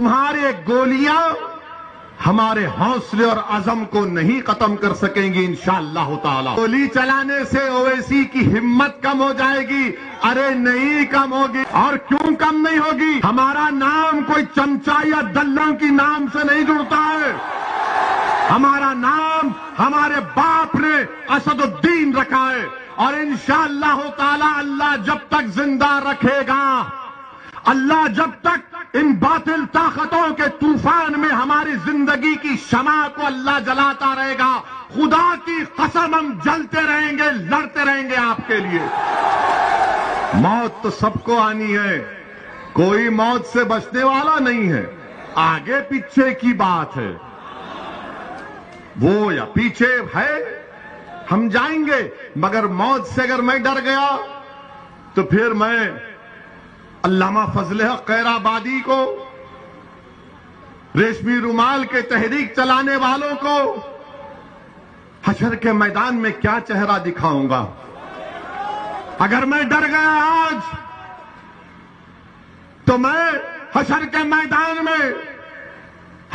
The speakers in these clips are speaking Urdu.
تمہارے گولیاں ہمارے حوصلے اور عزم کو نہیں ختم کر سکیں گی انشاءاللہ تعالی۔ گولی چلانے سے اویسی کی ہمت کم ہو جائے گی؟ ارے نہیں کم ہوگی۔ اور کیوں کم نہیں ہوگی؟ ہمارا نام کوئی چمچا یا دلوں کی نام سے نہیں جڑتا ہے، ہمارا نام ہمارے باپ نے اسد الدین رکھا ہے، اور انشاءاللہ تعالی اللہ جب تک زندہ رکھے گا، اللہ جب تک ان باطل طاقتوں کے طوفان میں ہماری زندگی کی شمع کو اللہ جلاتا رہے گا، خدا کی قسم ہم جلتے رہیں گے، لڑتے رہیں گے آپ کے لیے۔ موت تو سب کو آنی ہے، کوئی موت سے بچنے والا نہیں ہے، آگے پیچھے کی بات ہے، وہ یا پیچھے ہے ہم جائیں گے، مگر موت سے اگر میں ڈر گیا تو پھر میں علامہ فضل حق خیرآبادی کو، ریشمی رومال کے تحریک چلانے والوں کو حشر کے میدان میں کیا چہرہ دکھاؤں گا؟ اگر میں ڈر گیا آج تو میں حشر کے میدان میں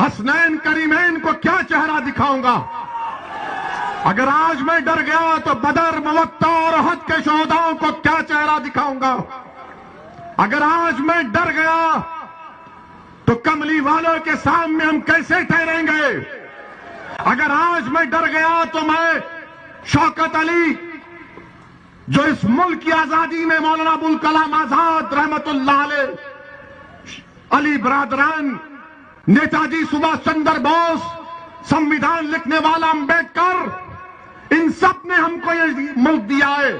حسنین کریمین کو کیا چہرہ دکھاؤں گا؟ اگر آج میں ڈر گیا تو بدر، موطا اور احد کے شہداؤں کو کیا چہرہ دکھاؤں گا؟ اگر آج میں ڈر گیا تو کملی والوں کے سامنے ہم کیسے ٹھہریں گے؟ اگر آج میں ڈر گیا تو میں شوکت علی، جو اس ملک کی آزادی میں مولانا ابوالکلام آزاد رحمت اللہ علیہ، علی برادران، نیتا جی سبھاش چندر بوس، سمویدھان لکھنے والا امبیڈکر، ان سب نے ہم کو یہ ملک دیا ہے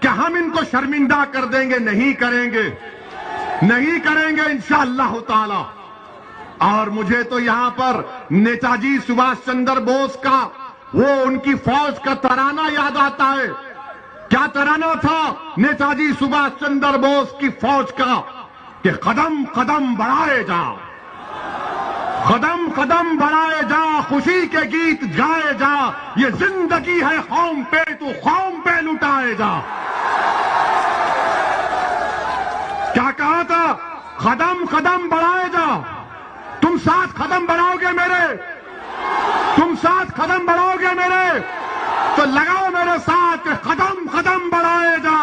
کہ ہم ان کو شرمندہ کر دیں گے؟ نہیں کریں گے، نہیں کریں گے انشاءاللہ تعالی۔ اور مجھے تو یہاں پر نیتا جی سبھاش چندر بوس کا وہ ان کی فوج کا ترانہ یاد آتا ہے۔ کیا ترانہ تھا نیتا جی سبھاش چندر بوس کی فوج کا؟ کہ قدم قدم بڑھائے جا، قدم قدم بڑھائے جا، خوشی کے گیت گائے جا، یہ زندگی ہے قوم پہ تو قوم پہ لٹائے جا۔ کیا کہا تھا؟ قدم قدم بڑھائے جا۔ تم ساتھ قدم بڑھاؤ گے میرے؟ تم ساتھ قدم بڑھاؤ گے میرے؟ تو لگاؤ میرے ساتھ کہ قدم قدم بڑھائے جا،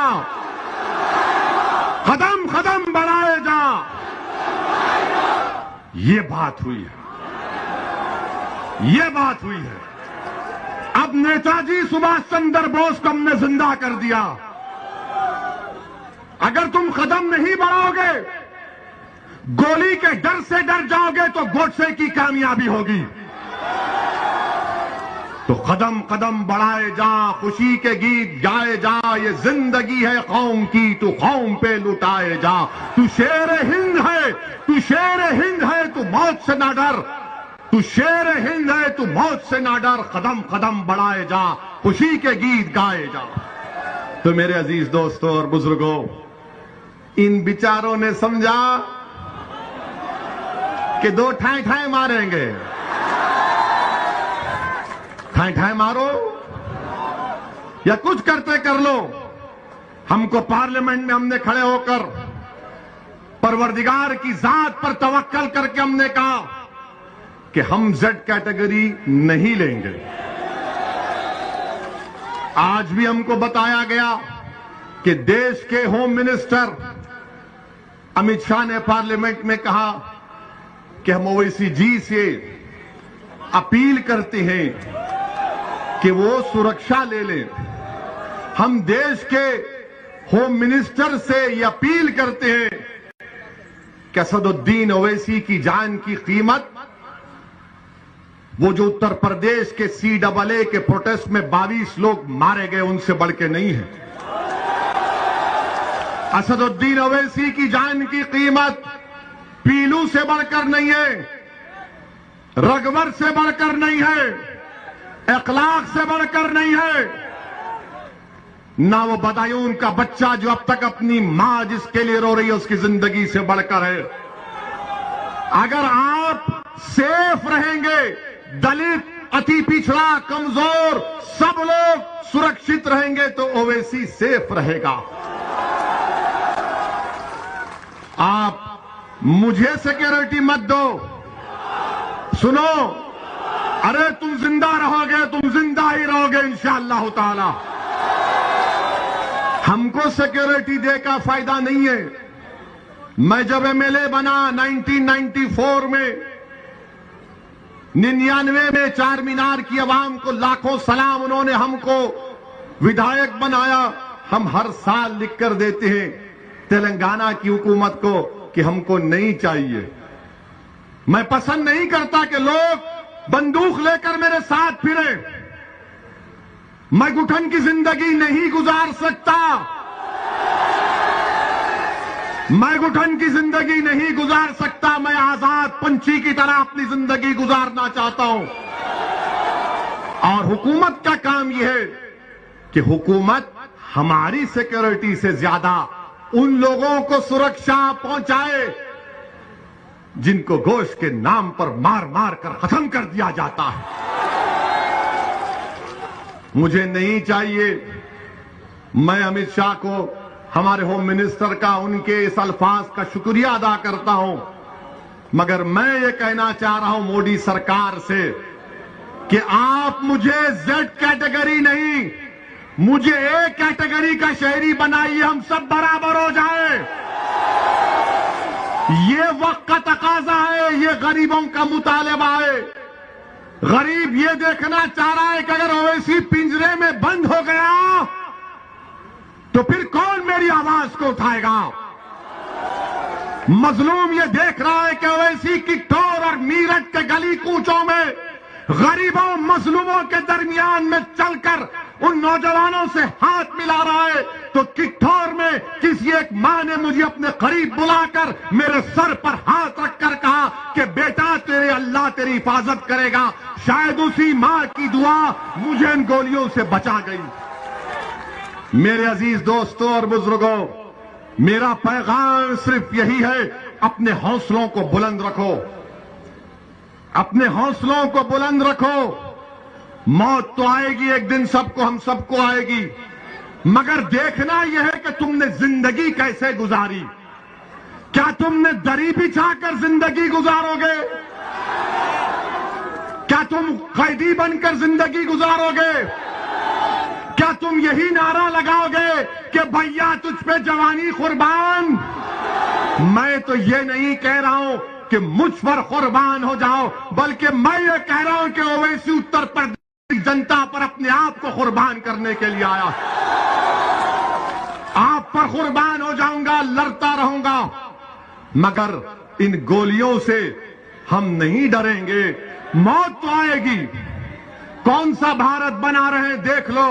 قدم قدم بڑھائے جا۔ یہ بات ہوئی ہے، یہ بات ہوئی ہے۔ اب نیتا جی سبھاش چندر بوس کو ہم نے زندہ کر دیا۔ اگر تم قدم نہیں بڑھاؤ گے، گولی کے ڈر سے ڈر جاؤ گے تو گوڈسے کی کامیابی ہوگی۔ تو قدم قدم بڑھائے جا، خوشی کے گیت گائے جا، یہ زندگی ہے قوم کی تو قوم پہ لٹائے جا۔ تو شیر ہند ہے، تو شیر ہند ہے، تو موت سے نہ ڈر، تو شیر ہند ہے، تو موت سے نہ ڈر، قدم قدم بڑھائے جا، خوشی کے گیت گائے جا۔ تو میرے عزیز دوستوں اور بزرگوں، ان بیچاروں نے سمجھا کہ دو ٹھائیں ٹھائیں ماریں گے، ٹھائیں ٹھائیں مارو یا کچھ کرتے کر لو۔ ہم کو پارلیمنٹ میں ہم نے کھڑے ہو کر پروردگار کی ذات پر توکل کر کے ہم نے کہا کہ ہم زیڈ کیٹیگری نہیں لیں گے۔ آج بھی ہم کو بتایا گیا کہ دیش کے ہوم منسٹر امت شاہ نے پارلیمنٹ میں کہا کہ ہم اویسی جی سے اپیل کرتے ہیں کہ وہ سرکشا لے لیں۔ ہم دیش کے ہوم منسٹر سے یہ اپیل کرتے ہیں کہ اسد الدین اویسی کی جان کی قیمت، وہ جو اتر پردیش کے CAA کے پروٹیسٹ میں 22 لوگ مارے گئے، ان سے بڑھ کے نہیں ہے۔ اسد الدین اویسی کی جان کی قیمت پیلو سے بڑھ کر نہیں ہے، رگور سے بڑھ کر نہیں ہے، اخلاق سے بڑھ کر نہیں ہے، نہ وہ بدایون کا بچہ جو اب تک اپنی ماں جس کے لیے رو رہی ہے اس کی زندگی سے بڑھ کر ہے۔ اگر آپ سیف رہیں گے، دلت، اتی پچھڑا، کمزور سب لوگ سرکشت رہیں گے تو اویسی سیف رہے گا۔ آپ مجھے سیکورٹی مت دو. سنو, ارے تم زندہ رہو گے, تم زندہ ہی رہو گے انشاءاللہ تعالی. ہم کو سیکورٹی دے کا فائدہ نہیں ہے. میں جب ایم ایل اے بنا 1994 میں, 99 میں چار مینار کی عوام کو لاکھوں سلام, انہوں نے ہم کو ودھائک بنایا. ہم ہر سال لکھ کر دیتے ہیں تلنگانہ کی حکومت کو کہ ہم کو نہیں چاہیے. میں پسند نہیں کرتا کہ لوگ بندوق لے کر میرے ساتھ پھریں. میں گٹھن کی زندگی نہیں گزار سکتا. میں گٹھن کی زندگی نہیں گزار سکتا. میں آزاد پنچھی کی طرح اپنی زندگی گزارنا چاہتا ہوں. اور حکومت کا کام یہ ہے کہ حکومت ہماری سیکورٹی سے زیادہ ان لوگوں کو سرکشا پہنچائے جن کو گوشت کے نام پر مار مار کر ختم کر دیا جاتا ہے. مجھے نہیں چاہیے. میں امت شاہ کو, ہمارے ہوم منسٹر کا, ان کے اس الفاظ کا شکریہ ادا کرتا ہوں, مگر میں یہ کہنا چاہ رہا ہوں مودی سرکار سے کہ آپ مجھے زیڈ کیٹیگری نہیں, مجھے اے کیٹیگری کا شہری بنائیے, ہم سب برابر ہو جائیں. یہ وقت کا تقاضا ہے, یہ غریبوں کا مطالبہ ہے. غریب یہ دیکھنا چاہ رہا ہے کہ اگر اویسی پنجرے میں بند ہو گیا تو پھر کون میری آواز کو اٹھائے گا. مظلوم یہ دیکھ رہا ہے کہ اویسی کٹور اور میرٹھ کے گلی کوچوں میں غریبوں مظلوموں کے درمیان میں چل کر ان نوجوانوں سے ہاتھ ملا رہا ہے, تو کٹھور میں کسی ایک ماں نے مجھے اپنے قریب بلا کر میرے سر پر ہاتھ رکھ کر کہا کہ بیٹا تیرے اللہ تیری حفاظت کرے گا. شاید اسی ماں کی دعا مجھے ان گولیوں سے بچا گئی. میرے عزیز دوستوں اور بزرگوں, میرا پیغام صرف یہی ہے, اپنے حوصلوں کو بلند رکھو, اپنے حوصلوں کو بلند رکھو. موت تو آئے گی ایک دن, سب کو, ہم سب کو آئے گی, مگر دیکھنا یہ ہے کہ تم نے زندگی کیسے گزاری. کیا تم نے دری بچھا کر زندگی گزارو گے؟ کیا تم قیدی بن کر زندگی گزارو گے؟ کیا تم یہی نعرہ لگاؤ گے کہ بھیا تجھ پہ جوانی قربان؟ میں تو یہ نہیں کہہ رہا ہوں کہ مجھ پر قربان ہو جاؤ, بلکہ میں یہ کہہ رہا ہوں کہ اویسی اتر پردیش جنتا پر اپنے آپ کو قربان کرنے کے لیے آیا. آپ پر قربان ہو جاؤں گا, لڑتا رہوں گا, مگر ان گولیوں سے ہم نہیں ڈریں گے. موت تو آئے گی. کون سا بھارت بنا رہے ہیں دیکھ لو.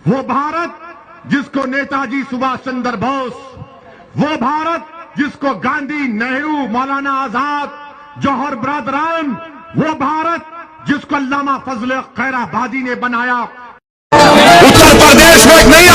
وہ بھارت جس کو نیتا جی سبھاش چندر بوس, وہ بھارت جس کو گاندھی, نہرو, مولانا آزاد, جوہر برادران, وہ بھارت جس کو علامہ فضل خیر آبادی نے بنایا. اتر پردیش میں ایک نئی